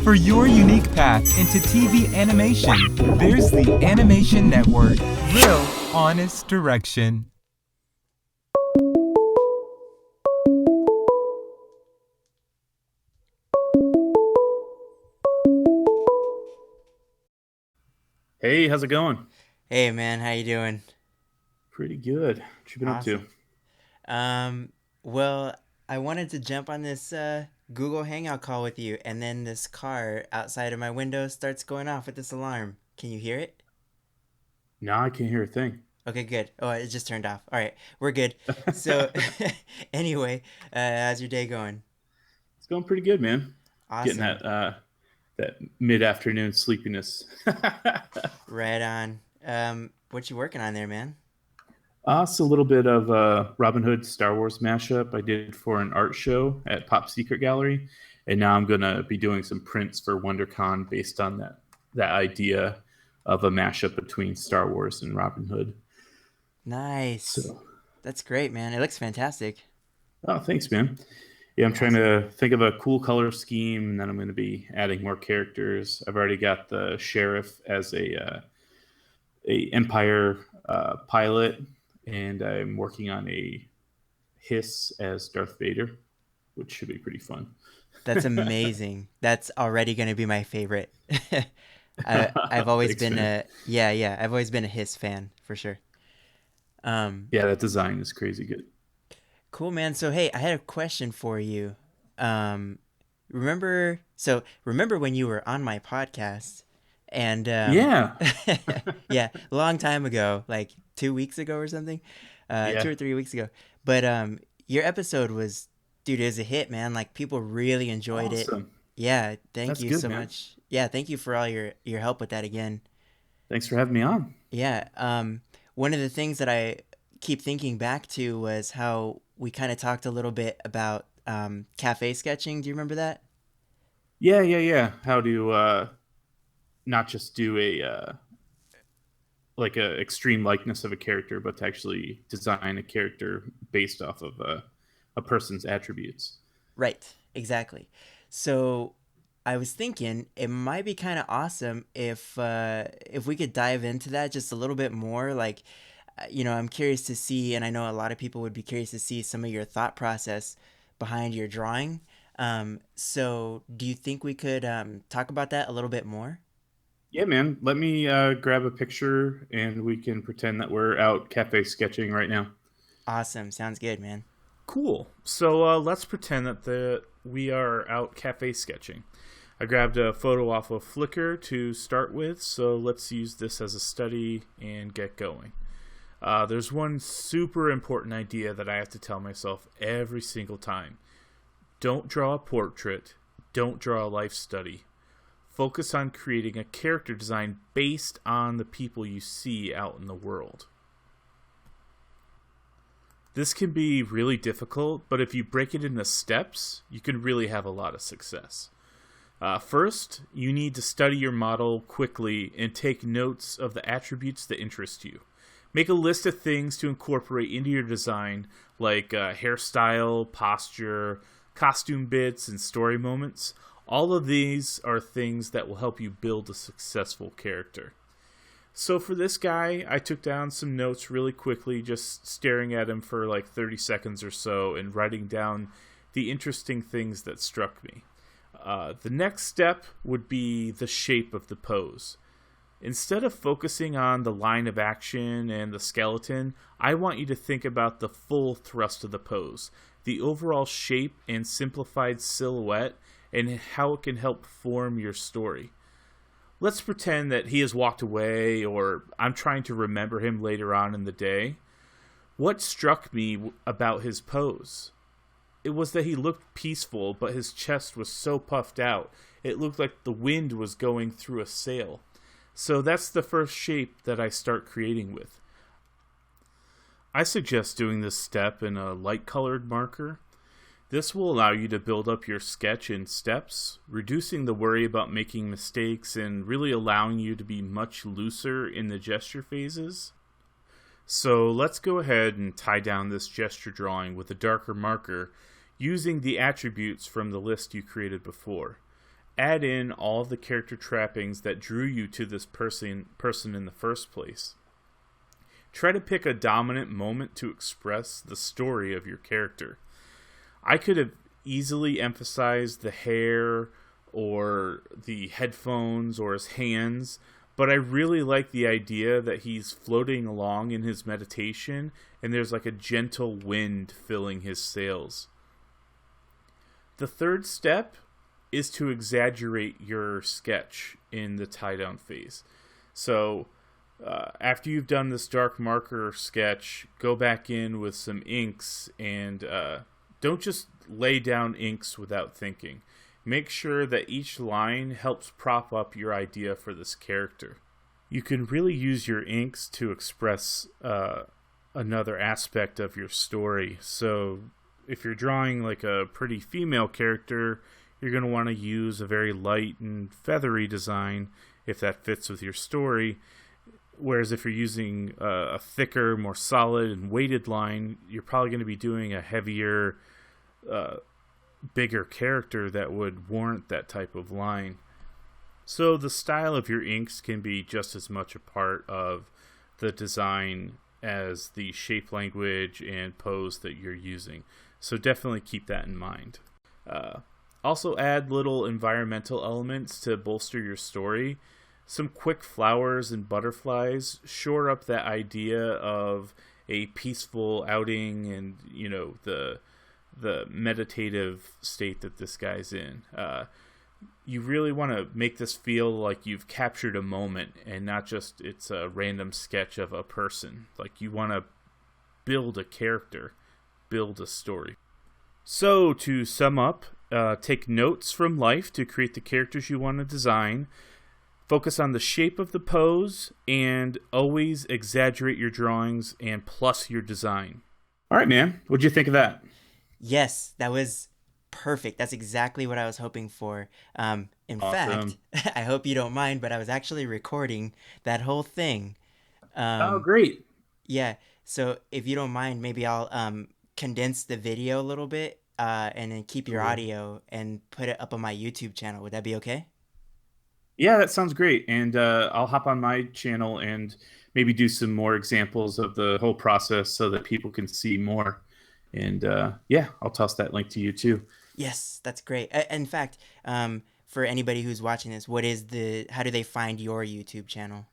For your unique path into TV animation, there's the Animation Network. Real, honest direction. Hey, how's it going? Hey man, how you doing? Pretty good. What you been up to? Awesome. Um, well, I wanted to jump on this Google Hangout call with you, and then this car outside of my window starts going off with this alarm. Can you hear it? Nah, I can't hear a thing. Okay, good. Oh, it just turned off. All right, we're good. So, anyway, how's your day going? It's going pretty good, man. Getting Awesome. that mid-afternoon sleepiness. Right on. What you working on there, man? It's a little bit of Robin Hood Star Wars mashup I did for an art show at Pop Secret Gallery, and now I'm gonna be doing some prints for WonderCon based on that idea of a mashup between Star Wars and Robin Hood. Nice. So, That's great, man. It looks fantastic. oh, thanks, man. Yeah, I'm trying Awesome. to think of a cool color scheme, and then I'm going to be adding more characters. I've already got the sheriff as a Empire pilot, and I'm working on a Hiss as Darth Vader, which should be pretty fun. That's amazing. That's already going to be my favorite. I've always Thanks, been man. I've always been a Hiss fan for sure. Um, Yeah, that design is crazy good. cool, man. So hey, I had a question for you. Um, remember when you were on my podcast and Yeah, yeah, a long time ago, like 2 weeks ago or something, yeah, 2 or 3 weeks ago. But your episode was, dude, it was a hit, man. Like people really enjoyed it. awesome. Yeah, thank That's you good, so man. much. Yeah, thank you for all your help with that again. Thanks for having me on. Yeah, one of the things that I keep thinking back to was how we kind of talked a little bit about cafe sketching. Do you remember that? Yeah, yeah, yeah. How to not just do a like a extreme likeness of a character, but to actually design a character based off of a person's attributes. Right, exactly. So I was thinking it might be kind of awesome if we could dive into that just a little bit more. Like, I'm curious to see, and I know a lot of people would be curious to see some of your thought process behind your drawing. So do you think we could talk about that a little bit more? Yeah, man. Let me grab a picture and we can pretend that we're out cafe sketching right now. Awesome, sounds good, man. Cool. So let's pretend that we are out cafe sketching. I grabbed a photo off of Flickr to start with, so let's use this as a study and get going. There's one super important idea that I have to tell myself every single time. Don't draw a portrait. Don't draw a life study. Focus on creating a character design based on the people you see out in the world. This can be really difficult, but if you break it into steps, you can really have a lot of success. First, you need to study your model quickly and take notes of the attributes that interest you. Make a list of things to incorporate into your design, like hairstyle, posture, costume bits, and story moments. All of these are things that will help you build a successful character. So for this guy, I took down some notes really quickly, just staring at him for like 30 seconds or so and writing down the interesting things that struck me. The next step would be the shape of the pose. Instead of focusing on the line of action and the skeleton, I want you to think about the full thrust of the pose, the overall shape and simplified silhouette, and how it can help form your story. Let's pretend that he has walked away, or I'm trying to remember him later on in the day. What struck me about his pose? It was that he looked peaceful, but his chest was so puffed out, it looked like the wind was going through a sail. So that's the first shape that I start creating with. I suggest doing this step in a light-colored marker. This will allow you to build up your sketch in steps, reducing the worry about making mistakes and really allowing you to be much looser in the gesture phases. So let's go ahead and tie down this gesture drawing with a darker marker using the attributes from the list you created before. add in all of the character trappings that drew you to this person in the first place. Try to pick a dominant moment to express the story of your character. I could have easily emphasized the hair or the headphones or his hands, but I really like the idea that he's floating along in his meditation and there's like a gentle wind filling his sails. The third step is to exaggerate your sketch in the tie-down phase. So after you've done this dark marker sketch, go back in with some inks and don't just lay down inks without thinking. Make sure that each line helps prop up your idea for this character. You can really use your inks to express another aspect of your story. So if you're drawing like a pretty female character, you're going to want to use a very light and feathery design if that fits with your story. Whereas if you're using a thicker, more solid and weighted line, you're probably going to be doing a heavier, bigger character that would warrant that type of line. So the style of your inks can be just as much a part of the design as the shape language and pose that you're using. So definitely keep that in mind. Also add little environmental elements to bolster your story. Some quick flowers and butterflies shore up that idea of a peaceful outing and, you know, the meditative state that this guy's in. You really want to make this feel like you've captured a moment and not just it's a random sketch of a person. Like you want to build a character, build a story. So to sum up, take notes from life to create the characters you want to design. Focus on the shape of the pose and always exaggerate your drawings and plus your design. All right, man. What'd you think of that? Yes, that was perfect. That's exactly what I was hoping for. In fact, I hope you don't mind, but I was actually recording that whole thing. Oh, great. Yeah. So if you don't mind, maybe I'll condense the video a little bit and then keep your audio and put it up on my YouTube channel. Would that be okay? Yeah, that sounds great. And I'll hop on my channel and maybe do some more examples of the whole process so that people can see more. And yeah, I'll toss that link to you too. Yes, that's great. In fact, for anybody who's watching this, how do they find your YouTube channel?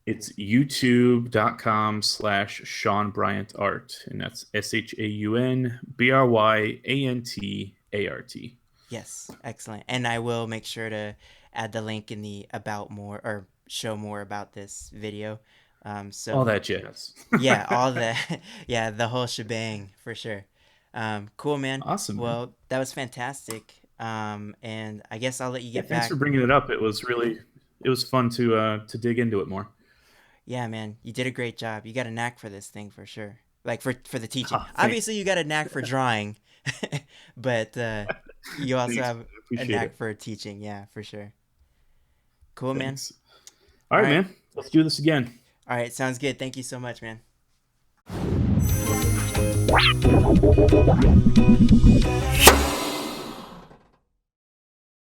It's youtube.com/Shaun Bryant Art. And that's ShaunBryantArt. Yes, excellent. And I will make sure to add the link in the about more or show more about this video. So all that jazz. Yeah, all that. Yeah, the whole shebang for sure. Cool, man. Awesome. Well, Man. that was fantastic. And I guess I'll let you get back. Thanks for bringing it up. It was fun to dig into it more. Yeah, man, you did a great job. You got a knack for this thing for sure. Like for the teaching. Oh, obviously, you got a knack for drawing, but you also have a knack for teaching. Yeah, for sure. Cool, Thanks. Man. All right, man. Let's do this again. All right, sounds good. Thank you so much, man.